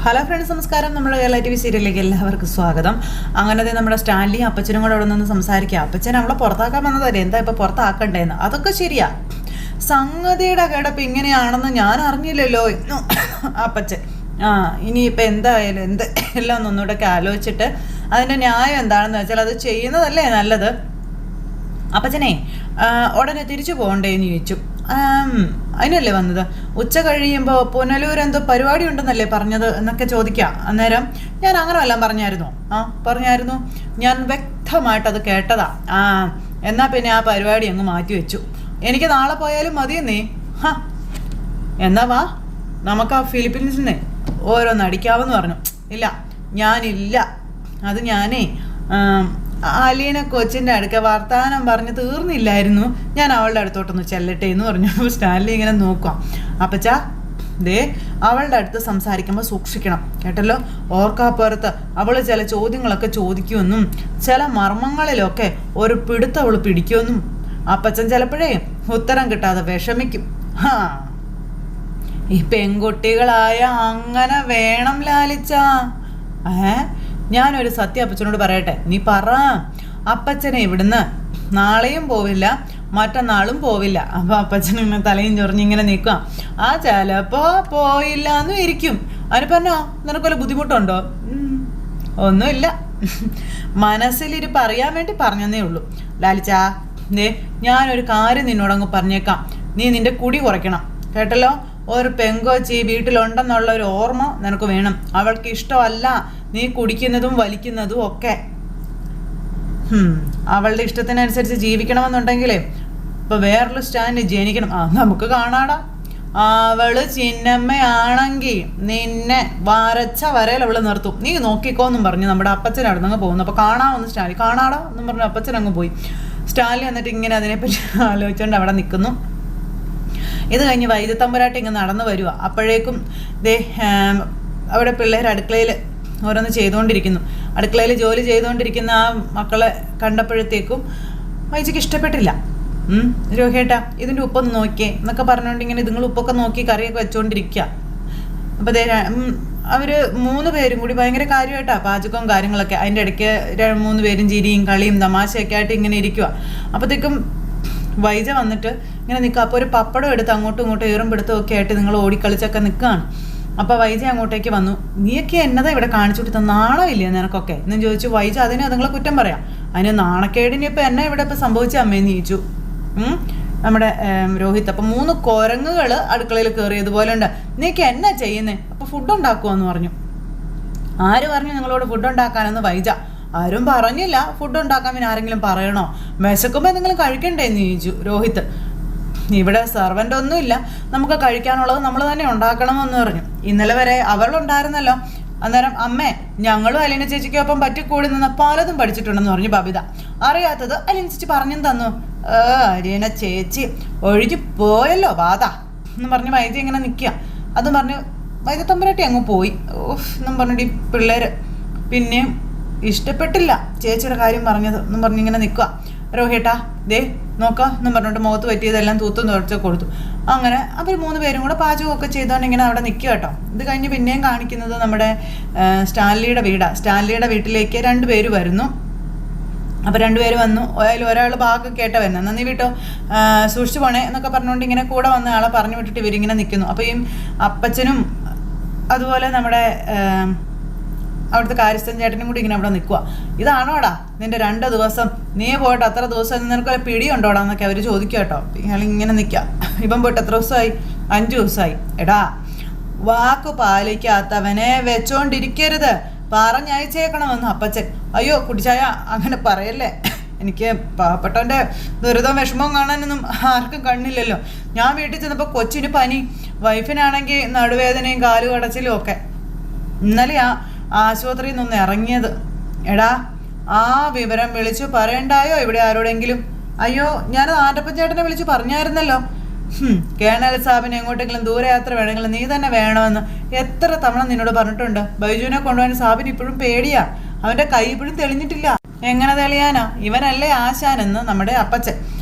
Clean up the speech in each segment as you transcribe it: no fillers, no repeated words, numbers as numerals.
Hello friends, നമസ്കാരം. നമ്മുടെ Kerala TV സീരിയലിലേക്ക് എല്ലാവർക്കും സ്വാഗതം. അങ്ങനത്തെ നമ്മുടെ സ്റ്റാൻലിയും അപ്പച്ചനും കൂടെ അവിടെ നിന്ന് സംസാരിക്കുക. അപ്പച്ചൻ അവളെ പുറത്താക്കാൻ വന്നതല്ലേ, എന്താ ഇപ്പം പുറത്താക്കണ്ടേന്ന്. അതൊക്കെ ശരിയാ, സംഗതിയുടെ കിടപ്പ് ഇങ്ങനെയാണെന്ന് ഞാൻ അറിഞ്ഞില്ലല്ലോ അപ്പച്ചൻ. ഇനിയിപ്പോൾ എന്തായാലും എല്ലാം ഒന്നുകൂടെ ഒക്കെ ആലോചിച്ചിട്ട് അതിൻ്റെ ന്യായം എന്താണെന്ന് വെച്ചാൽ അത് ചെയ്യുന്നതല്ലേ നല്ലത്. അപ്പച്ചനെ ഉടനെ തിരിച്ചു പോകണ്ടേന്ന് ചോദിച്ചു. അതിനല്ലേ വന്നത്? ഉച്ച കഴിയുമ്പോൾ പുനലൂർ എന്തോ പരിപാടി ഉണ്ടെന്നല്ലേ പറഞ്ഞത് എന്നൊക്കെ ചോദിക്കാം. അന്നേരം ഞാൻ അങ്ങനെ വല്ലതും പറഞ്ഞായിരുന്നോ? പറഞ്ഞായിരുന്നു, ഞാൻ വ്യക്തമായിട്ടത് കേട്ടതാ. എന്നാൽ പിന്നെ ആ പരിപാടി അങ്ങ് മാറ്റി വെച്ചു. എനിക്ക് നാളെ പോയാലും മതിയെന്നേ. എന്നാ വാ, നമുക്ക് ആ ഫിലിപ്പീൻസിൽ നിന്ന് ഓരോന്ന് അടിക്കാമെന്ന് പറഞ്ഞു. ഇല്ല, ഞാനില്ല. അത് ഞാനേ അലീന കൊച്ചിൻ്റെ അടുക്ക വർത്താനം പറഞ്ഞ് തീർന്നില്ലായിരുന്നു, ഞാൻ അവളുടെ അടുത്തോട്ടൊന്ന് ചെല്ലട്ടെ എന്ന് പറഞ്ഞു. സ്റ്റാൻലി ഇങ്ങനെ നോക്കാം. അപ്പച്ചാ, ദേ അവളുടെ അടുത്ത് സംസാരിക്കുമ്പോൾ സൂക്ഷിക്കണം കേട്ടല്ലോ. ഓർക്കാപ്പുറത്ത് അവൾ ചില ചോദ്യങ്ങളൊക്കെ ചോദിക്കുമെന്നും ചില മർമ്മങ്ങളിലൊക്കെ ഒരു പിടുത്തം അവൾ പിടിക്കുമെന്നും അപ്പച്ചൻ ചിലപ്പോഴേ ഉത്തരം കിട്ടാതെ വിഷമിക്കും. ഈ പെൺകുട്ടികളായ അങ്ങനെ വേണം ലാലിച്ച. ഞാനൊരു സത്യം അപ്പച്ചനോട് പറയട്ടെ, നീ പറ. അപ്പച്ചനെ ഇവിടുന്ന് നാളെയും പോവില്ല, മറ്റന്നാളും പോവില്ല. അപ്പോൾ അപ്പച്ചൻ ഇങ്ങനെ തലയും ചൊറിഞ്ഞിങ്ങനെ നിൽക്കുക. ചിലപ്പോൾ പോയില്ല എന്നും ഇരിക്കും. അതിന് പറഞ്ഞോ, നിനക്കൊരു ബുദ്ധിമുട്ടുണ്ടോ? ഒന്നുമില്ല, മനസ്സിലിരിപ്പ് അറിയാൻ വേണ്ടി പറഞ്ഞതേ ഉള്ളൂ. ലാലിച്ചാ, ഞാനൊരു കാര്യം നിന്നോടങ്ങ് പറഞ്ഞേക്കാം. നീ നിന്റെ കുടി കുറയ്ക്കണം കേട്ടല്ലോ. ഒരു പെങ്കൊച്ചി വീട്ടിലുണ്ടെന്നുള്ള ഒരു ഓർമ്മ നിനക്ക് വേണം. അവൾക്ക് ഇഷ്ടമല്ല നീ കുടിക്കുന്നതും വലിക്കുന്നതും ഒക്കെ. അവളുടെ ഇഷ്ടത്തിനനുസരിച്ച് ജീവിക്കണമെന്നുണ്ടെങ്കിലേ ഇപ്പൊ വേറൊരു സ്റ്റാൻഡ് ജനിക്കണം. നമുക്ക് കാണാടാ. അവള് ചിന്നമ്മയാണെങ്കിൽ നിന്നെ വരച്ച വരയിൽ അവള് നിർത്തും. നീ നോക്കിക്കോന്നും പറഞ്ഞു നമ്മുടെ അപ്പച്ചൻ അവിടെ നിന്ന് പോകുന്നു. അപ്പൊ കാണാമെന്ന് സ്റ്റാൻലി. കാണാടാ എന്നും പറഞ്ഞു അപ്പച്ചൻ അങ്ങ് പോയി. സ്റ്റാൻലി എന്നിട്ട് ഇങ്ങനെ അതിനെപ്പറ്റി ആലോചിച്ചുകൊണ്ട് അവിടെ നിൽക്കുന്നു. ഇത് കഴിഞ്ഞ് വൈദ്യത്തമ്പുരാട്ടി ഇങ്ങനെ നടന്നു വരിക. അപ്പോഴേക്കും അവിടെ പിള്ളേർ അടുക്കളയിൽ ഓരോന്ന് ചെയ്തുകൊണ്ടിരിക്കുന്നു. അടുക്കളയിൽ ജോലി ചെയ്തുകൊണ്ടിരിക്കുന്ന ആ മക്കളെ കണ്ടപ്പോഴത്തേക്കും വൈദ്യക്ക് ഇഷ്ടപ്പെട്ടില്ല. രോഹിയേട്ടാ, ഇതിൻ്റെ ഉപ്പൊന്ന് നോക്കിയേ എന്നൊക്കെ പറഞ്ഞുകൊണ്ട് ഇങ്ങനെ നിങ്ങൾ ഉപ്പൊക്കെ നോക്കി കറിയൊക്കെ വെച്ചുകൊണ്ടിരിക്കുക. അപ്പോൾ അവർ 3 പേരും കൂടി ഭയങ്കര കാര്യമായിട്ടാണ് പാചകവും കാര്യങ്ങളൊക്കെ. അതിൻ്റെ ഇടയ്ക്ക് 3 പേരും ചിരിയും കളിയും തമാശയൊക്കെ ആയിട്ട് ഇങ്ങനെ ഇരിക്കുക. അപ്പോഴത്തേക്കും വൈജ വന്നിട്ട് ഇങ്ങനെ നിൽക്കുക. അപ്പോൾ ഒരു പപ്പടം എടുത്ത് അങ്ങോട്ടും ഇങ്ങോട്ടും ഏറും പിടുത്തവും ഒക്കെ ആയിട്ട് നിങ്ങൾ ഓടിക്കളിച്ചൊക്കെ നിൽക്കുകയാണ്. അപ്പോൾ വൈജ അങ്ങോട്ടേക്ക് വന്നു. നീയൊക്കെ എന്നതാ ഇവിടെ കാണിച്ചു കൊടുത്ത, നാണമില്ലേ നിനക്കൊക്കെ എന്നും ചോദിച്ചു. വൈജ അതിന് അതുങ്ങളെ കുറ്റം പറയാം. അതിന് നാണക്കേടിന് ഇപ്പം എന്നെ ഇവിടെ ഇപ്പം സംഭവിച്ച അമ്മയെന്ന് ചോദിച്ചു നമ്മുടെ രോഹിത്. അപ്പം 3 കുരങ്ങുകൾ അടുക്കളയിൽ കയറിയതുപോലെ ഉണ്ട്. നീക്ക് എന്നാ ചെയ്യുന്നേ? അപ്പോൾ ഫുഡ് ഉണ്ടാക്കുമെന്ന് പറഞ്ഞു. ആര് പറഞ്ഞു നിങ്ങളോട് ഫുഡ് ഉണ്ടാക്കാനെന്ന് വൈജ. ആരും പറഞ്ഞില്ല ഫുഡ് ഉണ്ടാക്കാൻ. പിന്നെ ആരെങ്കിലും പറയണോ? വിശക്കുമ്പോൾ എന്തെങ്കിലും കഴിക്കണ്ടേന്ന് ചോദിച്ചു രോഹിത്. ഇവിടെ സെർവൻ്റ് ഒന്നുമില്ല, നമുക്ക് കഴിക്കാനുള്ളത് നമ്മൾ തന്നെ ഉണ്ടാക്കണമെന്ന് പറഞ്ഞു. ഇന്നലെ വരെ അവളുണ്ടായിരുന്നല്ലോ. അന്നേരം അമ്മേ, ഞങ്ങളും അലീന ചേച്ചിക്കൊപ്പം പറ്റിക്കൂടി നിന്ന് പലതും പഠിച്ചിട്ടുണ്ടെന്ന് പറഞ്ഞു ബബിത. അറിയാത്തത് അലീന ചേച്ചി പറഞ്ഞും തന്നു. അലീന ചേച്ചി ഒഴുകി പോയല്ലോ ബാധ എന്ന് പറഞ്ഞ് വൈദ്യ ഇങ്ങനെ നിൽക്കുക. അതും പറഞ്ഞ് വൈദ്യത്തമ്പുരാട്ടി അങ്ങ് പോയി. എന്നും പറഞ്ഞിട്ട് ഈ പിള്ളേർ പിന്നെയും ഇഷ്ടപ്പെട്ടില്ല ചേച്ചിയുടെ കാര്യം പറഞ്ഞത് എന്നും പറഞ്ഞിങ്ങനെ നിൽക്കുക. രോഹിയേട്ടാ, നോക്കുക എന്നും പറഞ്ഞിട്ട് മുഖത്ത് പറ്റിയതെല്ലാം തൂത്തും തുടച്ച് കൊടുത്തു. അങ്ങനെ അവർ 3 പേരും കൂടെ പാചകമൊക്കെ ചെയ്തുകൊണ്ട് ഇങ്ങനെ അവിടെ നിൽക്കുക കേട്ടോ. ഇത് കഴിഞ്ഞ് പിന്നെയും കാണിക്കുന്നത് നമ്മുടെ സ്റ്റാൻലിയുടെ വീടാണ്. സ്റ്റാൻലിയുടെ വീട്ടിലേക്ക് 2 പേര് വരുന്നു. അപ്പോൾ 2 പേര് വന്നു. അതിൽ ഒരാൾ ഭാഗം കേട്ട വരുന്നത്, നന്ദി വീട്ടോ സൂക്ഷിച്ചു പോണേ എന്നൊക്കെ പറഞ്ഞുകൊണ്ട് ഇങ്ങനെ കൂടെ വന്ന ആളെ പറഞ്ഞു വിട്ടിട്ട് ഇവരിങ്ങനെ നിൽക്കുന്നു. അപ്പോൾ ഈ അപ്പച്ചനും അതുപോലെ നമ്മുടെ അവിടുത്തെ കാര്യസ്ഥൻ ചേട്ടനും കൂടി ഇങ്ങനെ അവിടെ നിൽക്കുക. ഇതാണോടാ നിന്റെ 2 ദിവസം? നീ പോയിട്ട് അത്ര ദിവസം നിനക്ക് പിടിയുണ്ടോടാ എന്നൊക്കെ അവർ ചോദിക്കുക കേട്ടോ. ഇങ്ങനെ നിൽക്കുക. ഇവൻ പോയിട്ട് എത്ര ദിവസമായി? 5 ദിവസമായി. എടാ, വാക്ക് പാലിക്കാത്തവനെ വെച്ചോണ്ടിരിക്കരുത്, പറഞ്ഞയച്ചേക്കണമെന്ന് അപ്പച്ചൻ. അയ്യോ കുട്ടിച്ചായ, അങ്ങനെ പറയല്ലേ. എനിക്ക് പാവപ്പെട്ടവൻ്റെ ദുരിതവും വിഷമവും കാണാനൊന്നും ആർക്കും കണ്ണില്ലല്ലോ. ഞാൻ വീട്ടിൽ ചെന്നപ്പോൾ കൊച്ചിന് പനി, വൈഫിനാണെങ്കിൽ നടുവേദനയും കാലുകടച്ചിലും ഒക്കെ. ഇന്നലെ ആശുപത്രിയിൽ നിന്ന് ഇറങ്ങിയത്. എടാ, ആ വിവരം വിളിച്ചു പറയണ്ടായോ ഇവിടെ ആരോടെങ്കിലും? അയ്യോ, ഞാനത് ആൻ്റപ്പൻ ചേട്ടനെ വിളിച്ച് പറഞ്ഞായിരുന്നല്ലോ. കേണൽ സാബിന് എങ്ങോട്ടെങ്കിലും ദൂരയാത്ര വേണമെങ്കിലും നീ തന്നെ വേണമെന്ന് എത്ര തവണ നിന്നോട് പറഞ്ഞിട്ടുണ്ട്. ബൈജുവിനെ കൊണ്ടുപോകാൻ സാബിന് ഇപ്പോഴും പേടിയാ. അവൻ്റെ കൈ ഇപ്പോഴും തെളിഞ്ഞിട്ടില്ല. എങ്ങനെ തെളിയാനാ? ഇവനല്ലേ ആശാനെന്ന് നമ്മുടെ അപ്പച്ചൻ.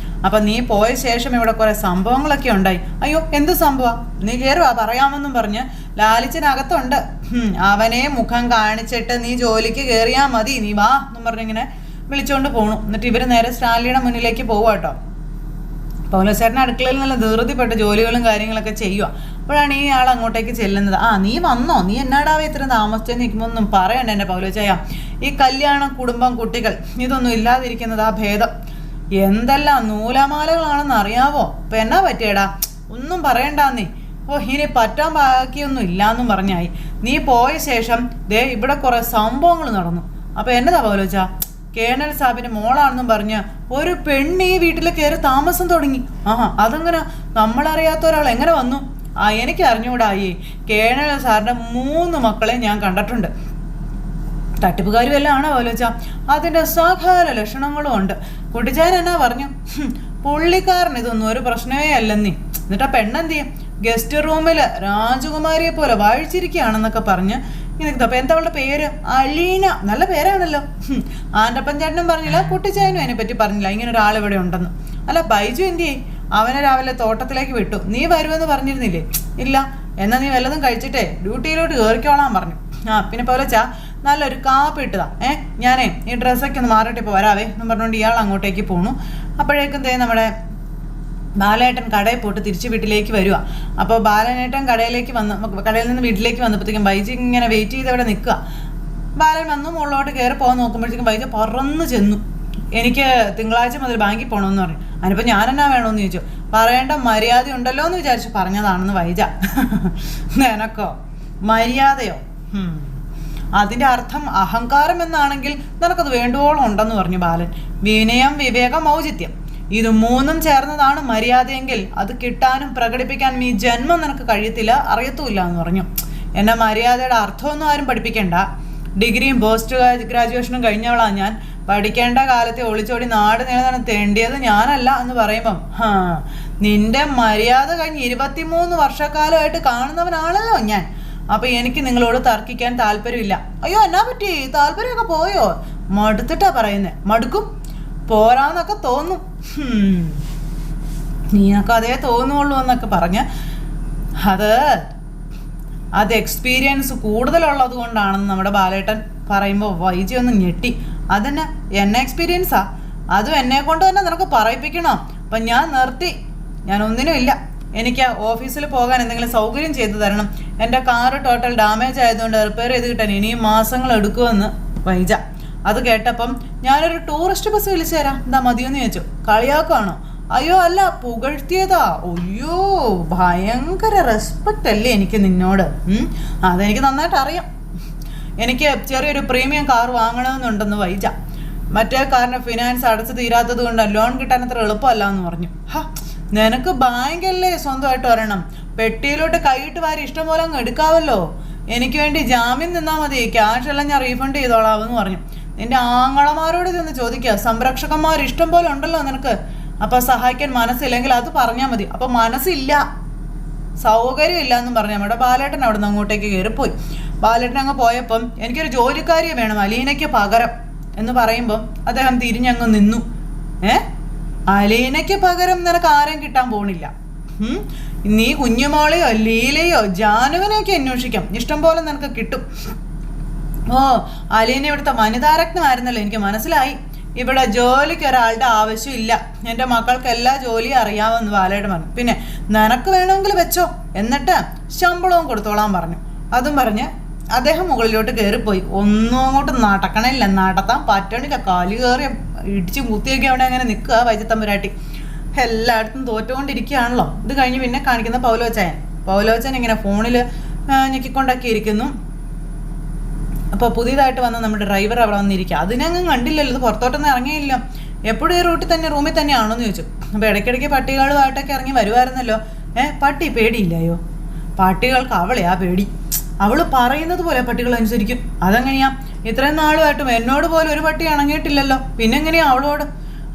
അപ്പം നീ പോയ ശേഷം ഇവിടെ കുറേ സംഭവങ്ങളൊക്കെ ഉണ്ടായി. അയ്യോ എന്ത് സംഭവം? നീ കയറുവാ പറയാമെന്നും പറഞ്ഞ് ലാലിച്ചനകത്തുണ്ട്. അവനെ മുഖം കാണിച്ചിട്ട് നീ ജോലിക്ക് കയറിയാൽ മതി, നീ വാ എന്നും പറഞ്ഞിങ്ങനെ വിളിച്ചുകൊണ്ട് പോണു. എന്നിട്ട് ഇവർ നേരെ സ്റ്റാൻലിയുടെ മുന്നിലേക്ക് പോവാട്ടോ. പൗലോസേട്ടൻ അടുക്കളയിൽ നല്ല ധൃതിപ്പെട്ട് ജോലികളും കാര്യങ്ങളൊക്കെ ചെയ്യുക. അപ്പോഴാണ് ഈ ആൾ അങ്ങോട്ടേക്ക് ചെല്ലുന്നത്. നീ വന്നോ? നീ എന്നാടാവേ ഇത്ര താമസിച്ചു നിൽക്കുമോന്നും പറയണ്ട എൻ്റെ പൗലോച്ചായ. ഈ കല്യാണം, കുടുംബം, കുട്ടികൾ ഇതൊന്നും ഇല്ലാതിരിക്കുന്നത് ആ ഭേദം. എന്തെല്ലാം നൂലാമാലകളാണെന്ന് അറിയാവോ? ഇപ്പം എന്നാ പറ്റിയടാ? ഒന്നും പറയണ്ടാന്നേ. ഇനി പറ്റാൻ ബാക്കിയൊന്നും ഇല്ലാന്നും പറഞ്ഞായി. നീ പോയ ശേഷം ദേ ഇവിടെ കുറേ സംഭവങ്ങൾ നടന്നു. അപ്പം എന്നതാ പൗലോച്ചാ? കേണൽ സാബിന്റെ മോളാണെന്നും പറഞ്ഞ് ഒരു പെണ്ണ് ഈ വീട്ടിൽ കയറി താമസം തുടങ്ങി. അതെങ്ങനെ? നമ്മളറിയാത്ത ഒരാൾ എങ്ങനെ വന്നു? എനിക്ക് അറിഞ്ഞുകൂടായി. കേണൽ സാറിന്റെ 3 മക്കളെ ഞാൻ കണ്ടിട്ടുണ്ട്. തട്ടിപ്പുകാരും എല്ലാം ആണോ ആലോചിച്ച? അതിന്റെ സകല ലക്ഷണങ്ങളും ഉണ്ട്. കുട്ടിച്ചാരൻ എന്നാ പറഞ്ഞു? പുള്ളിക്കാരൻ ഇതൊന്നും ഒരു പ്രശ്നമേ അല്ലെന്നീ. എന്നിട്ട് ആ പെണ്ണെന്ത് ചെയ്യും? ഗസ്റ്റ് റൂമിൽ രാജകുമാരിയെ പോലെ വാഴിച്ചിരിക്കുകയാണെന്നൊക്കെ പറഞ്ഞ് ഇതൊക്കെ. അപ്പം എന്താ അവളുടെ പേര്? അലീന. നല്ല പേരാണല്ലോ. ആൻ്റപ്പൻ ചേട്ടനും പറഞ്ഞില്ല, കുട്ടിച്ചായനും അതിനെപ്പറ്റി പറഞ്ഞില്ല ഇങ്ങനെ ഒരാൾ ഇവിടെ ഉണ്ടെന്ന്. അല്ല ബൈജു എന്ത് ചെയ്യും? അവനെ രാവിലെ തോട്ടത്തിലേക്ക് വിട്ടു. നീ വരുമെന്ന് പറഞ്ഞിരുന്നില്ലേ? ഇല്ല. എന്നാൽ നീ വല്ലതും കഴിച്ചിട്ടേ ഡ്യൂട്ടിയിലോട്ട് കയറിക്കോളാൻ പറഞ്ഞു. പിന്നെ പോലെച്ചാ നല്ലൊരു കാപ്പി ഇട്ടതാ. ഞാനേ ഈ ഡ്രസ്സൊക്കെ ഒന്ന് മാറിയിട്ട് ഇപ്പോൾ വരാവേ എന്നും പറഞ്ഞുകൊണ്ട് ഇയാൾ അങ്ങോട്ടേക്ക് പോണു. അപ്പോഴേക്കും നമ്മുടെ ബാലേട്ടൻ കടയിൽ പോയിട്ട് തിരിച്ച് വീട്ടിലേക്ക് വരിക. അപ്പോൾ ബാലനേട്ടൻ കടയിൽ നിന്ന് വീട്ടിലേക്ക് വന്നപ്പോഴത്തേക്കും ബൈജി ഇങ്ങനെ വെയിറ്റ് ചെയ്ത് അവിടെ നിൽക്കുക. ബാലൻ വന്നു മുകളിലോട്ട് കയറി പോകാൻ നോക്കുമ്പോഴത്തേക്കും ബൈജ പറന്ന് ചെന്നു. എനിക്ക് തിങ്കളാഴ്ച മുതൽ ബാങ്കിൽ പോകണമെന്ന് പറഞ്ഞു. അതിനിപ്പോൾ ഞാനെന്നാ വേണമെന്ന് ചോദിച്ചു. പറയേണ്ട മര്യാദ ഉണ്ടല്ലോ എന്ന് വിചാരിച്ച് പറഞ്ഞതാണെന്ന് വൈജ. നിനക്കോ മര്യാദയോ? അതിൻ്റെ അർത്ഥം അഹങ്കാരം എന്നാണെങ്കിൽ നിനക്കത് വേണ്ടുവോളം ഉണ്ടെന്ന് പറഞ്ഞു ബാലൻ. വിനയം, വിവേകം, ഔചിത്യം ഇത് 3 ചേർന്നതാണ് മര്യാദയെങ്കിൽ അത് കിട്ടാനും പ്രകടിപ്പിക്കാനും ഈ ജന്മം നിനക്ക് കഴിയത്തില്ല, അറിയത്തുമില്ല എന്ന് പറഞ്ഞു. എന്നെ മര്യാദയുടെ അർത്ഥമൊന്നും ആരും പഠിപ്പിക്കണ്ട. ഡിഗ്രിയും പോസ്റ്റ് ഗ്രാജുവേഷനും കഴിഞ്ഞവളാണ് ഞാൻ. പഠിക്കേണ്ട കാലത്തെ ഒളിച്ചോടി നാട് നീളെ തേണ്ടിയത് ഞാനല്ല എന്ന് പറയുമ്പം നിന്റെ മര്യാദ കഴിഞ്ഞ് 23 വർഷക്കാലമായിട്ട് കാണുന്നവനാണല്ലോ ഞാൻ. അപ്പം എനിക്ക് നിങ്ങളോട് തർക്കിക്കാൻ താല്പര്യമില്ല. അയ്യോ എന്നാ പറ്റി? താല്പര്യമൊക്കെ പോയോ? മടുത്തിട്ടാ പറയുന്നേ. മടുക്കും, പോരാന്നൊക്കെ തോന്നും. നീയൊക്കെ അതേ തോന്നുള്ളൂ എന്നൊക്കെ പറഞ്ഞ് അത് എക്സ്പീരിയൻസ് കൂടുതലുള്ളത് കൊണ്ടാണെന്ന് നമ്മുടെ ബാലേട്ടൻ പറയുമ്പോൾ വൈജി ഒന്ന് ഞെട്ടി. അതന്നെ എന്നെ എക്സ്പീരിയൻസാ? അതും എന്നെ കൊണ്ട് തന്നെ നിനക്ക് പറയിപ്പിക്കണോ? അപ്പം ഞാൻ നിർത്തി. ഞാൻ ഒന്നിനും ഇല്ല. എനിക്ക് ഓഫീസിൽ പോകാൻ എന്തെങ്കിലും സൗകര്യം ചെയ്തു തരണം. എൻ്റെ കാറ് ടോട്ടൽ ഡാമേജ് ആയതുകൊണ്ട് റിപ്പയർ ചെയ്ത് കിട്ടാൻ ഇനിയും മാസങ്ങൾ എടുക്കുമെന്ന് വൈജ. അത് കേട്ടപ്പം ഞാനൊരു ടൂറിസ്റ്റ് ബസ് വിളിച്ചു തരാം, എന്താ മതിയെന്ന് ചോദിച്ചു. കളിയാക്കാണോ? അയ്യോ അല്ല, പുകഴ്ത്തിയതാ. അയ്യോ ഭയങ്കര റെസ്പെക്റ്റ് അല്ലേ എനിക്ക് നിന്നോട്. അതെനിക്ക് നന്നായിട്ട് അറിയാം. എനിക്ക് ചെറിയൊരു പ്രീമിയം കാർ വാങ്ങണമെന്നുണ്ടെന്ന് വൈജ. മറ്റേ കാറിന് ഫിനാൻസ് അടച്ചു തീരാത്തത് കൊണ്ട് ലോൺ കിട്ടാൻ അത്ര എളുപ്പമല്ല എന്ന് പറഞ്ഞു. നിനക്ക് ബാങ്കല്ലേ സ്വന്തമായിട്ട് വരണം. പെട്ടിയിലോട്ട് കൈയിട്ട് വാരി ഇഷ്ടം പോലെ അങ്ങ് എടുക്കാവല്ലോ. എനിക്ക് വേണ്ടി ജാമ്യം നിന്നാൽ മതി, ക്യാഷ് എല്ലാം ഞാൻ റീഫണ്ട് ചെയ്തോളാമെന്ന് പറഞ്ഞു. നിന്റെ ആങ്ങളമാരോട് ഇതൊന്ന് ചോദിക്കുക. സംരക്ഷകന്മാർ ഇഷ്ടം പോലെ ഉണ്ടല്ലോ നിനക്ക്. അപ്പം സഹായിക്കാൻ മനസ്സില്ലെങ്കിൽ അത് പറഞ്ഞാൽ മതി. അപ്പം മനസ്സില്ല, സൗകര്യമില്ല എന്നും പറഞ്ഞാൽ നമ്മുടെ ബാലേട്ടൻ അവിടെ നിന്ന് അങ്ങോട്ടേക്ക് കയറിപ്പോയി. ബാലേട്ടൻ അങ്ങ് പോയപ്പം എനിക്കൊരു ജോലിക്കാരിയെ വേണം അലീനയ്ക്ക് പകരം എന്ന് പറയുമ്പം അദ്ദേഹം തിരിഞ്ഞങ്ങ് നിന്നു. അലീനയ്ക്ക് പകരം നിനക്ക് ആരെയും കിട്ടാൻ പോണില്ല. നീ കുഞ്ഞുമോളെയോ ലീലയോ ജാനുവിനെയൊക്കെ അന്വേഷിക്കാം, ഇഷ്ടം പോലെ നിനക്ക് കിട്ടും. അലീന ഇവിടുത്തെ വനിതാരത്നമായിരുന്നല്ലോ, എനിക്ക് മനസ്സിലായി. ഇവിടെ ജോലിക്ക് ഒരാളുടെ ആവശ്യമില്ല. എൻ്റെ മക്കൾക്ക് എല്ലാ ജോലിയും അറിയാമെന്ന് ബാലേട്ടൻ പറഞ്ഞു. പിന്നെ നിനക്ക് വേണമെങ്കിൽ വെച്ചോ, എന്നിട്ട് ശമ്പളവും കൊടുത്തോളാൻ പറഞ്ഞു. അതും പറഞ്ഞ് അദ്ദേഹം മുകളിലോട്ട് കയറിപ്പോയി. ഒന്നും അങ്ങോട്ട് നടക്കണില്ല, നടത്താൻ പറ്റണില്ല. കാലി കയറി ഇടിച്ച് കുത്തിയൊക്കെ അവിടെ അങ്ങനെ നിൽക്കുക വൈജത്തമ്പുരാട്ടി. എല്ലായിടത്തും തോറ്റുകൊണ്ടിരിക്കുകയാണല്ലോ. ഇത് കഴിഞ്ഞ് പിന്നെ കാണിക്കുന്ന പൗലോച്ചൻ ഇങ്ങനെ ഫോണിൽ ഞെക്കിക്കൊണ്ടൊക്കെ ഇരിക്കുന്നു. അപ്പോൾ പുതിയതായിട്ട് വന്ന നമ്മുടെ ഡ്രൈവർ അവിടെ വന്നിരിക്കുക. അതിനങ്ങ് കണ്ടില്ലല്ലോ, ഇത് പുറത്തോട്ടൊന്നും ഇറങ്ങിയില്ല. എപ്പോഴും ഈ റൂട്ടിൽ തന്നെ, റൂമിൽ തന്നെയാണോ എന്ന് ചോദിച്ചു. അപ്പോൾ ഇടയ്ക്കിടയ്ക്ക് പട്ടികളുമായിട്ടൊക്കെ ഇറങ്ങി വരുമായിരുന്നല്ലോ. പട്ടി പേടിയില്ലയോ? പട്ടികൾക്ക് അവളെയാ പേടി. അവൾ പറയുന്നത് പോലെ പട്ടികൾ അനുസരിക്കും. അതെങ്ങനെയാ? ഇത്രയും നാളുമായിട്ടും എന്നോട് പോലും ഒരു പട്ടി ഇണങ്ങിയിട്ടില്ലല്ലോ, പിന്നെ എങ്ങനെയാ അവളോട്?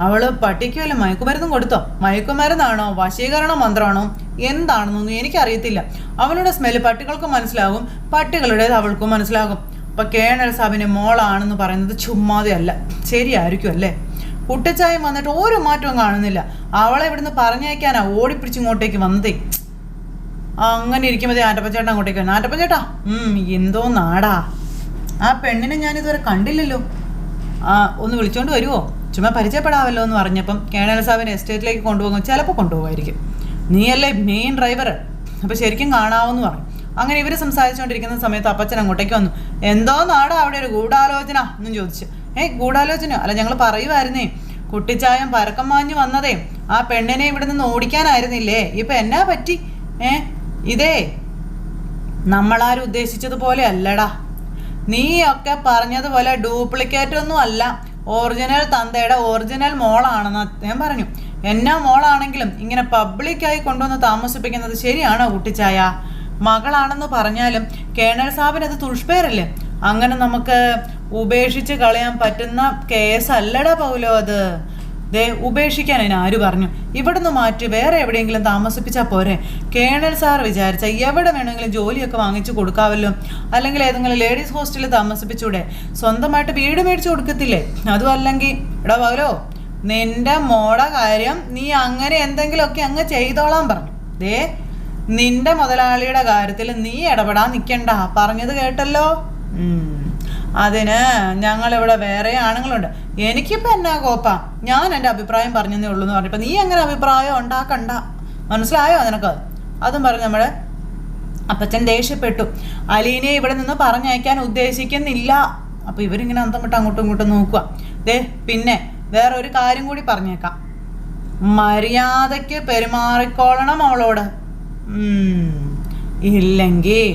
അവൾ പട്ടിക്ക് വല്ല മയക്കുമരുന്നും കൊടുത്തോ? മയക്കുമരുന്നാണോ വശീകരണ മന്ത്രമാണോ എന്താണെന്നൊന്നും എനിക്കറിയത്തില്ല. അവളുടെ സ്മെല്ല് പട്ടികൾക്കും മനസ്സിലാകും, പട്ടികളുടേത് അവൾക്കും മനസ്സിലാകും. അപ്പം കേണൽ സാബിൻ്റെ മോളാണെന്ന് പറയുന്നത് ചുമ്മാതെ അല്ല, ശരിയായിരിക്കും അല്ലേ? കുട്ടിച്ചായം വന്നിട്ട് ഒരു മാറ്റവും കാണുന്നില്ല. അവളെ ഇവിടുന്ന് പറഞ്ഞയക്കാനാ ഓടിപ്പിടിച്ച് ഇങ്ങോട്ടേക്ക് വന്നതേ. അങ്ങനെ ഇരിക്കുമ്പോഴേ ആൻ്റപ്പൻ അങ്ങോട്ടേക്ക് വന്നു. ആൻ്റപ്പൻ ചേട്ടാ, എന്തോ നാടാ, ആ പെണ്ണിനെ ഞാനിതുവരെ കണ്ടില്ലല്ലോ, ഒന്ന് വിളിച്ചോണ്ട് വരുമോ, ചുമ്മാ പരിചയപ്പെടാമല്ലോ എന്ന് പറഞ്ഞപ്പം കേണൽ സാബിനെ എസ്റ്റേറ്റിലേക്ക് കൊണ്ടുപോകും, ചിലപ്പോൾ കൊണ്ടുപോകുമായിരിക്കും, നീയല്ലേ മെയിൻ ഡ്രൈവർ, അപ്പോൾ ശരിക്കും കാണാമെന്ന് പറഞ്ഞു. അങ്ങനെ ഇവർ സംസാരിച്ചുകൊണ്ടിരിക്കുന്ന സമയത്ത് അപ്പച്ചൻ അങ്ങോട്ടേക്ക് വന്നു. എന്തോ നാടാ അവിടെ ഒരു ഗൂഢാലോചന എന്നും ചോദിച്ചു. ഗൂഢാലോചന അല്ല, ഞങ്ങൾ പറയുമായിരുന്നേ, കുട്ടിച്ചായം പരക്കം മാഞ്ഞു വന്നതേ ആ പെണ്ണിനെ ഇവിടെ നിന്ന് ഓടിക്കാനായിരുന്നില്ലേ, ഇപ്പം എന്നാ പറ്റി? ഇതേ നമ്മളാരും ഉദ്ദേശിച്ചതുപോലെ അല്ലടാ, നീയൊക്കെ പറഞ്ഞതുപോലെ ഡ്യൂപ്ലിക്കേറ്റ് ഒന്നും അല്ല, ഒറിജിനൽ തന്തയുടെ ഒറിജിനൽ മോളാണെന്ന് അദ്ദേഹം പറഞ്ഞു. എന്നാ മോളാണെങ്കിലും ഇങ്ങനെ പബ്ലിക്കായി കൊണ്ടുവന്ന് താമസിപ്പിക്കുന്നത് ശരിയാണോ കുട്ടിച്ചായ? മകളാണെന്ന് പറഞ്ഞാലും കേണൽ സാബിന് അത് തുഷ്പേരല്ലേ, അങ്ങനെ നമുക്ക് ഉപേക്ഷിച്ച് കളയാൻ പറ്റുന്ന കേസല്ലടാ പൗലോ അത്. ദേ ഉപേക്ഷിക്കാൻ അതിന് ആര് പറഞ്ഞു? ഇവിടുന്ന് മാറ്റി വേറെ എവിടെയെങ്കിലും താമസിപ്പിച്ചാൽ പോരെ? കേണൽ സാർ വിചാരിച്ച എവിടെ വേണമെങ്കിലും ജോലിയൊക്കെ വാങ്ങിച്ചു കൊടുക്കാമല്ലോ, അല്ലെങ്കിൽ ഏതെങ്കിലും ലേഡീസ് ഹോസ്റ്റലിൽ താമസിപ്പിച്ചൂടെ? സ്വന്തമായിട്ട് വീട് മേടിച്ചു കൊടുക്കത്തില്ലേ? അതും അല്ലെങ്കിൽ എടാ പൗലോ, നിന്റെ മോടെ കാര്യം നീ അങ്ങനെ എന്തെങ്കിലുമൊക്കെ അങ്ങ് ചെയ്തോളാൻ പറഞ്ഞു. ദേ നിന്റെ മുതലാളിയുടെ കാര്യത്തിൽ നീ ഇടപെടാൻ നിൽക്കണ്ട, പറഞ്ഞത് കേട്ടല്ലോ. അതിന് ഞങ്ങളിവിടെ വേറെ ആണുങ്ങളുണ്ട്, എനിക്കിപ്പോൾ എന്നാ കോപ്പ, ഞാൻ എൻ്റെ അഭിപ്രായം പറഞ്ഞതേ ഉള്ളൂ എന്ന് പറഞ്ഞപ്പോൾ നീ അങ്ങനെ അഭിപ്രായം ഉണ്ടാക്കണ്ട, മനസ്സിലായോ നിനക്ക്? അതും പറഞ്ഞ് നമ്മുടെ അപ്പച്ചൻ ദേഷ്യപ്പെട്ടു. അലീനെ ഇവിടെ നിന്ന് പറഞ്ഞയക്കാൻ ഉദ്ദേശിക്കുന്നില്ല. അപ്പോൾ ഇവരിങ്ങനെ അന്തം വിട്ട് അങ്ങോട്ടും ഇങ്ങോട്ടും നോക്കുക. ദേ പിന്നെ വേറെ ഒരു കാര്യം കൂടി പറഞ്ഞേക്കാം, മര്യാദയ്ക്ക് പെരുമാറിക്കോളണം അവളോട്, ഇല്ലെങ്കിൽ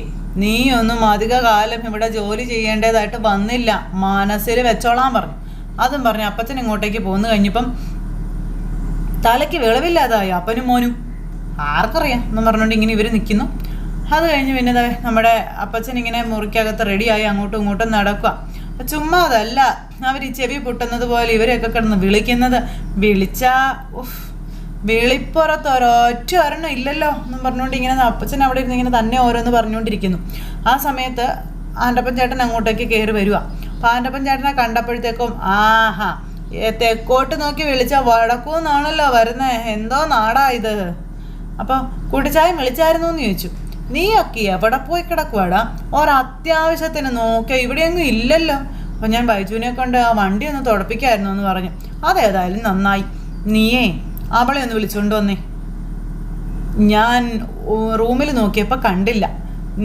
നീ ഒന്നും അധിക കാലം ഇവിടെ ജോലി ചെയ്യേണ്ടതായിട്ട് വന്നില്ല, മനസ്സിൽ വെച്ചോളാൻ പറഞ്ഞു. അതും പറഞ്ഞ് അപ്പച്ചൻ ഇങ്ങോട്ടേക്ക് പോന്നു കഴിഞ്ഞപ്പം തലയ്ക്ക് വെളിവില്ലാതായി അപ്പനും മോനും. ആർക്കറിയാം എന്നും പറഞ്ഞുകൊണ്ട് ഇങ്ങനെ ഇവർ നിൽക്കുന്നു. അത് കഴിഞ്ഞ് പിന്നെ നമ്മുടെ അപ്പച്ചൻ ഇങ്ങനെ മുറിക്കകത്ത് റെഡിയായി അങ്ങോട്ടും ഇങ്ങോട്ടും നടക്കുക. ചുമ്മാ അതല്ല, അവർ ഈ ചെവി പൊട്ടുന്നത് പോലെ ഇവരെയൊക്കെ കിടന്ന് വിളിക്കുന്നത്. വിളിച്ചാ വെളിപ്പുറത്ത് ഒരൊറ്റ ഒരെണ്ണം ഇല്ലല്ലോ എന്നും പറഞ്ഞുകൊണ്ട് ഇങ്ങനെ അപ്പച്ചൻ അവിടെ ഇരുന്ന് ഇങ്ങനെ തന്നെ ഓരോന്ന് പറഞ്ഞുകൊണ്ടിരിക്കുന്നു. ആ സമയത്ത് ആൻ്റപ്പൻ ചേട്ടൻ അങ്ങോട്ടേക്ക് കയറി വരിക. അപ്പം ആൻ്റപ്പൻ ചേട്ടനെ കണ്ടപ്പോഴത്തേക്കും ആഹാ, തെക്കോട്ട് നോക്കി വിളിച്ചാൽ വടക്കൂന്നാണല്ലോ വരുന്നത്, എന്തോ നാടാ ഇത്. അപ്പം കുട്ടിച്ചായം വിളിച്ചായിരുന്നു എന്ന് ചോദിച്ചു. നീയൊക്കെ എവിടെ പോയി കിടക്കുവാടാ, ഒരത്യാവശ്യത്തിന് നോക്കിയാൽ ഇവിടെയൊന്നും ഇല്ലല്ലോ. അപ്പം ഞാൻ ബൈജുവിനെ കൊണ്ട് ആ വണ്ടി ഒന്ന് തുടപ്പിക്കായിരുന്നു എന്ന് പറഞ്ഞു. അതേതായാലും നന്നായി, നീയേ അവളെ ഒന്ന് വിളിച്ചുകൊണ്ട് വന്നേ. ഞാൻ റൂമിൽ നോക്കിയപ്പോൾ കണ്ടില്ല,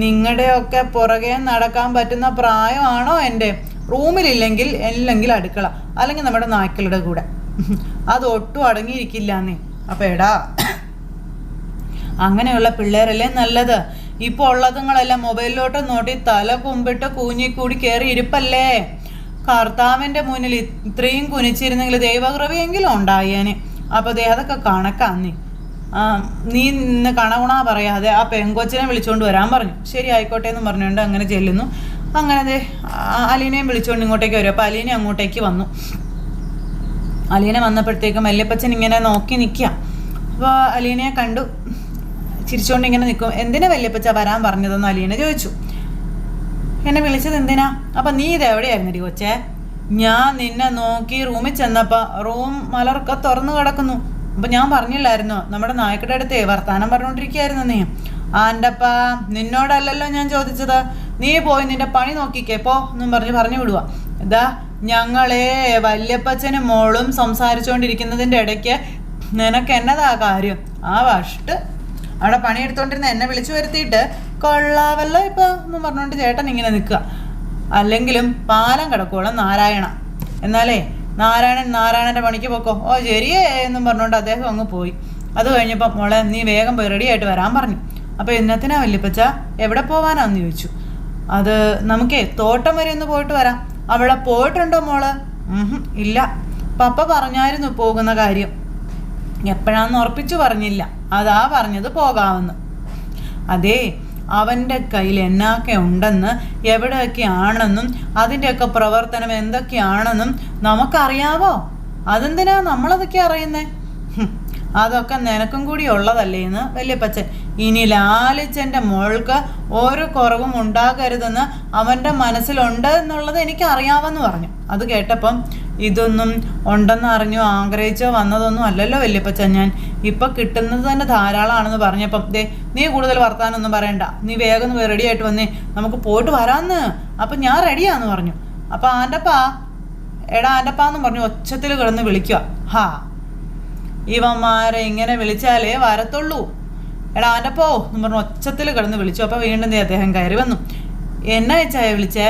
നിങ്ങളുടെയൊക്കെ പുറകെ നടക്കാൻ പറ്റുന്ന പ്രായമാണോ എൻ്റെ? റൂമിലില്ലെങ്കിൽ അല്ലെങ്കിൽ അടുക്കള, അല്ലെങ്കിൽ നമ്മുടെ നായ്ക്കളുടെ കൂടെ, അതൊട്ടും അടങ്ങിയിരിക്കില്ല എന്നേ. അപ്പം എടാ, അങ്ങനെയുള്ള പിള്ളേരല്ലേ നല്ലത്. ഇപ്പോൾ ഉള്ളതുങ്ങളെല്ലാം മൊബൈലിലോട്ട് നോട്ടി തല കുമ്പിട്ട് കൂഞ്ഞിക്കൂടി കയറി ഇരിപ്പല്ലേ. കർത്താവിൻ്റെ മുന്നിൽ ഇത്രയും കുനിച്ചിരുന്നെങ്കിൽ ദൈവകൃപയെങ്കിലും ഉണ്ടായേനെ. അപ്പോൾ ദേ അതൊക്കെ കണക്കാന്നേ. നീ ഇന്ന് കണകുണാ പറയാതെ ആ പെങ്കൊച്ചിനെ വിളിച്ചുകൊണ്ട് വരാൻ പറഞ്ഞു. ശരി ആയിക്കോട്ടെ എന്ന് പറഞ്ഞുകൊണ്ട് അങ്ങനെ ചെല്ലുന്നു. അങ്ങനെ ദേ അലീനയും വിളിച്ചുകൊണ്ട് ഇങ്ങോട്ടേക്ക് വരും. അപ്പോൾ അലീന അങ്ങോട്ടേക്ക് വന്നു. അലീന വന്നപ്പോഴത്തേക്കും വല്യപ്പച്ചൻ ഇങ്ങനെ നോക്കി നിൽക്കുക. അപ്പോൾ അലീനയെ കണ്ടു ചിരിച്ചുകൊണ്ട് ഇങ്ങനെ നിൽക്കും. എന്തിനാ വല്യപ്പച്ച വരാൻ പറഞ്ഞതെന്ന് അലീന ചോദിച്ചു. എന്നെ വിളിച്ചത് എന്തിനാ? അപ്പം നീ ഇത് എവിടെയായിരുന്നടി കൊച്ചേ? ഞാൻ നിന്നെ നോക്കി റൂമിൽ ചെന്നപ്പോൾ റൂം മലർക്കെ തുറന്നു കിടക്കുന്നു. അപ്പം ഞാൻ പറഞ്ഞില്ലായിരുന്നോ, നമ്മുടെ നായ്ക്കയുടെ അടുത്ത് വർത്താനം പറഞ്ഞുകൊണ്ടിരിക്കുകയായിരുന്നു നീ. ആൻ്റപ്പാ, നിന്നോടല്ലല്ലോ ഞാൻ ചോദിച്ചത്, നീ പോയി നിന്റെ പണി നോക്കിക്കേ പോ എന്നും പറഞ്ഞു വിടുക. ഇതാ ഞങ്ങളെ വല്യപ്പച്ചനും മോളും സംസാരിച്ചുകൊണ്ടിരിക്കുന്നതിൻ്റെ ഇടയ്ക്ക് നിനക്ക് എന്നതാ കാര്യം? ആ വഷ്ട് അവിടെ പണിയെടുത്തോണ്ടിരുന്ന എന്നെ വിളിച്ചു വരുത്തിയിട്ട് കൊള്ളാവല്ലോ ഇപ്പം എന്നും പറഞ്ഞുകൊണ്ട് ചേട്ടൻ ഇങ്ങനെ നിൽക്കുക. അല്ലെങ്കിലും പാലം കിടക്കുവോളം നാരായണ, എന്നാലേ നാരായണൻ്റെ പണിക്ക് പോക്കോ. ഓ ശരിയേ എന്നും പറഞ്ഞുകൊണ്ട് അദ്ദേഹം അങ്ങ് പോയി. അത് കഴിഞ്ഞപ്പം മോളെ നീ വേഗം പോയി റെഡിയായിട്ട് വരാൻ പറഞ്ഞു. അപ്പോൾ ഇന്നത്തിനാ വല്യപ്പച്ച എവിടെ പോവാനാന്ന് ചോദിച്ചു. അത് നമുക്കേ തോട്ടം വരെ ഒന്ന് പോയിട്ട് വരാം. അവിടെ പോയിട്ടുണ്ടോ മോള്? ഇല്ല, പപ്പ പറഞ്ഞായിരുന്നു പോകുന്ന കാര്യം, എപ്പോഴാന്ന് ഉറപ്പിച്ചു പറഞ്ഞില്ല, അതാ പറഞ്ഞത് പോകാമെന്ന്. അതേ, അവൻ്റെ കയ്യിൽ എന്നൊക്കെ ഉണ്ടെന്ന് എവിടെയൊക്കെയാണെന്നും അതിൻ്റെയൊക്കെ പ്രവർത്തനം എന്തൊക്കെയാണെന്നും നമുക്കറിയാവോ? അതെന്തിനാ നമ്മളതൊക്കെ അറിയുന്നേ? അതൊക്കെ നിനക്കും കൂടി ഉള്ളതല്ലേന്ന് വല്യപ്പച്ചൻ. ഇനി ലാലിച്ചൻ്റെ മോൾക്ക് ഒരു കുറവും ഉണ്ടാകരുതെന്ന് അവൻ്റെ മനസ്സിലുണ്ട് എന്നുള്ളത് എനിക്കറിയാമെന്ന് പറഞ്ഞു. അത് കേട്ടപ്പം ഇതൊന്നും ഉണ്ടെന്ന് അറിഞ്ഞോ ആഗ്രഹിച്ചോ വന്നതൊന്നും അല്ലല്ലോ വല്യപ്പച്ച ഞാൻ. ഇപ്പം കിട്ടുന്നത് തന്നെ ധാരാളമാണെന്ന് പറഞ്ഞപ്പം ദേ നീ കൂടുതൽ വർത്താനൊന്നും പറയണ്ട, നീ വേഗം റെഡി ആയിട്ട് വന്നേ, നമുക്ക് പോയിട്ട് വരാമെന്ന്. അപ്പം ഞാൻ റെഡിയാന്ന് പറഞ്ഞു. അപ്പം ആൻ്റപ്പാ എടാ ആൻ്റപ്പാന്നും പറഞ്ഞു ഒച്ചത്തിൽ കിടന്ന് വിളിക്കുക. ഹാ ഇവന്മാരെ ഇങ്ങനെ വിളിച്ചാലേ വരത്തുള്ളൂ. എടാ ആൻ്റപ്പോ എന്ന് പറഞ്ഞു ഒച്ചത്തിൽ കിടന്ന് വിളിച്ചു. അപ്പം വീണ്ടും അദ്ദേഹം കയറി വന്നു. എന്നാ വെച്ചായ വിളിച്ചേ?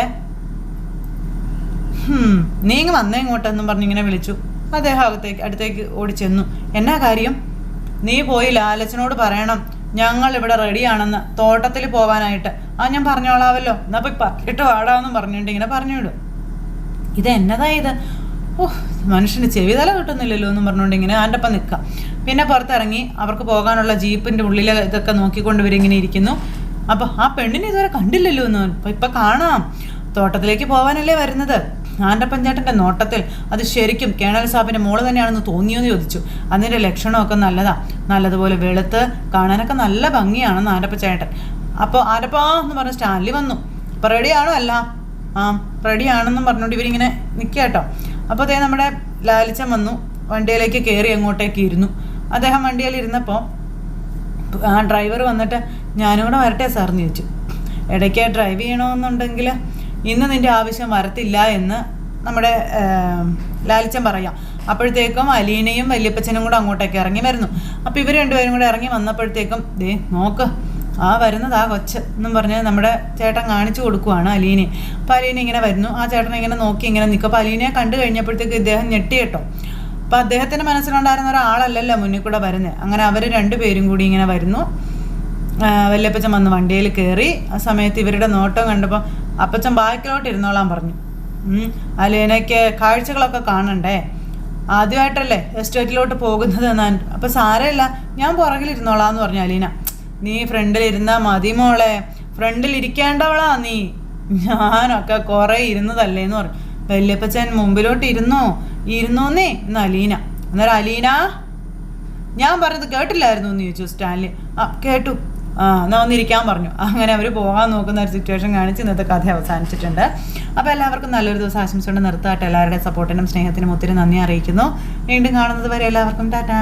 നീ ഇങ്ങ് വന്നേ ഇങ്ങോട്ടെന്നും പറഞ്ഞിങ്ങനെ വിളിച്ചു. അദ്ദേഹം അടുത്തേക്ക് ഓടിച്ചെന്നു. എന്നാ കാര്യം? നീ പോയി ലാലച്ചനോട് പറയണം ഞങ്ങൾ ഇവിടെ റെഡിയാണെന്ന്, തോട്ടത്തിൽ പോകാനായിട്ട്. ഞാൻ പറഞ്ഞോളാവല്ലോ, എന്നാ പോയി പറഞ്ഞിട്ട് വാടാന്നും പറഞ്ഞിട്ട് ഇങ്ങനെ പറഞ്ഞു വിടും. ഇത് എന്നതാ ഇത്? മനുഷ്യന് ചെവിതല കിട്ടുന്നില്ലല്ലോ എന്നും പറഞ്ഞുകൊണ്ട് ഇങ്ങനെ ആൻ്റപ്പം നിൽക്കാം. പിന്നെ പുറത്തിറങ്ങി അവർക്ക് പോകാനുള്ള ജീപ്പിൻ്റെ ഉള്ളിൽ ഇതൊക്കെ നോക്കിക്കൊണ്ട് ഇവരിങ്ങനെ ഇരിക്കുന്നു. അപ്പോൾ ആ പെണ്ണിനെ ഇതുവരെ കണ്ടില്ലല്ലോ എന്ന്. ഇപ്പം കാണാം, തോട്ടത്തിലേക്ക് പോകാനല്ലേ വരുന്നത്. ആൻ്റപ്പൻ ചേട്ടൻ്റെ നോട്ടത്തിൽ അത് ശരിക്കും കേണൽ സാബിൻ്റെ മോള് തന്നെയാണെന്ന് തോന്നിയോന്ന് ചോദിച്ചു. അതിൻ്റെ ലക്ഷണമൊക്കെ നല്ലതുപോലെ വെളുത്ത് കാണാനൊക്കെ നല്ല ഭംഗിയാണെന്ന് ആൻ്റപ്പൻ ചേട്ടൻ. അപ്പോൾ ആൻ്റപ്പാ എന്ന് പറഞ്ഞ് സ്റ്റാൻലി വന്നു. അപ്പോൾ റെഡിയാണോ? അല്ല റെഡിയാണെന്നും പറഞ്ഞുകൊണ്ട് ഇവരിങ്ങനെ നിൽക്കുക കേട്ടോ. അപ്പോൾ അതേ നമ്മുടെ ലാലിച്ചൻ വന്നു, വണ്ടിയിലേക്ക് കയറി അങ്ങോട്ടേക്ക് ഇരുന്നു. അദ്ദേഹം വണ്ടിയിൽ ഇരുന്നപ്പോൾ ആ ഡ്രൈവർ വന്നിട്ട് ഞാനും കൂടെ വരട്ടെ സാറിന് ചോദിച്ചു. ഇടയ്ക്ക് ഡ്രൈവ് ചെയ്യണമെന്നുണ്ടെങ്കിൽ ഇന്ന് നിൻ്റെ ആവശ്യം വരത്തില്ല എന്ന് നമ്മുടെ ലാലിച്ചൻ പറയാം. അപ്പോഴത്തേക്കും അലീനയും വല്യപ്പച്ചനും കൂടെ അങ്ങോട്ടേക്ക് ഇറങ്ങി വരുന്നു. അപ്പോൾ ഇവർ രണ്ടുപേരും കൂടെ ഇറങ്ങി വന്നപ്പോഴത്തേക്കും ദേ നോക്ക് വരുന്നത് കൊച്ച് എന്നും പറഞ്ഞ് നമ്മുടെ ചേട്ടൻ കാണിച്ചു കൊടുക്കുവാണ് അലീനെ. അപ്പോൾ അലീന ഇങ്ങനെ വരുന്നു. ആ ചേട്ടനെ ഇങ്ങനെ നോക്കി ഇങ്ങനെ നിൽക്കും. അപ്പോൾ അലീനയെ കണ്ടു കഴിഞ്ഞപ്പോഴത്തേക്ക് ഇദ്ദേഹം ഞെട്ടി കേട്ടോ. അപ്പോൾ അദ്ദേഹത്തിൻ്റെ മനസ്സിലുണ്ടായിരുന്ന ഒരാളല്ലല്ലോ മുന്നിൽ കൂടെ വരുന്നത്. അങ്ങനെ അവർ രണ്ടുപേരും കൂടി ഇങ്ങനെ വരുന്നു. വല്യപ്പച്ചൻ വന്ന് വണ്ടിയിൽ കയറി. ആ സമയത്ത് ഇവരുടെ നോട്ടം കണ്ടപ്പോൾ അപ്പച്ചൻ ബാക്കിലോട്ട് ഇരുന്നോളാൻ പറഞ്ഞു. അലീനയ്ക്ക് കാഴ്ചകളൊക്കെ കാണണ്ടേ, ആദ്യമായിട്ടല്ലേ എസ്റ്റേറ്റിലോട്ട് പോകുന്നത് എന്നാൻ. അപ്പം സാരമില്ല ഞാൻ പുറകിലിരുന്നോളാന്ന് പറഞ്ഞു അലീന. നീ ഫ്രണ്ടിലിരുന്നാൽ മതി മോളെ, ഫ്രണ്ടിലിരിക്കേണ്ടവളാ നീ, ഞാനൊക്കെ കുറേ ഇരുന്നതല്ലേന്ന് പറഞ്ഞു. വല്യപ്പച്ചൻ മുമ്പിലോട്ട് ഇരുന്നോന്നേ എന്ന് അലീന. അന്നേരം അലീന ഞാൻ പറഞ്ഞത് കേട്ടില്ലായിരുന്നു എന്ന് ചോദിച്ചു സ്റ്റാൻലി. കേട്ടു, എന്നാൽ ഒന്നിരിക്കാൻ പറഞ്ഞു. അങ്ങനെ അവർ പോകാൻ നോക്കുന്ന ഒരു സിറ്റുവേഷൻ കാണിച്ച് ഇന്നത്തെ കഥ അവസാനിച്ചിട്ടുണ്ട്. അപ്പോൾ എല്ലാവർക്കും നല്ലൊരു ദിവസം ആശംസ നിർത്താട്ടെ. എല്ലാവരുടെയും സപ്പോർട്ടിനും സ്നേഹത്തിനും ഒത്തിരി നന്ദി അറിയിക്കുന്നു. വീണ്ടും കാണുന്നത് വരെ എല്ലാവർക്കും ടാറ്റാ.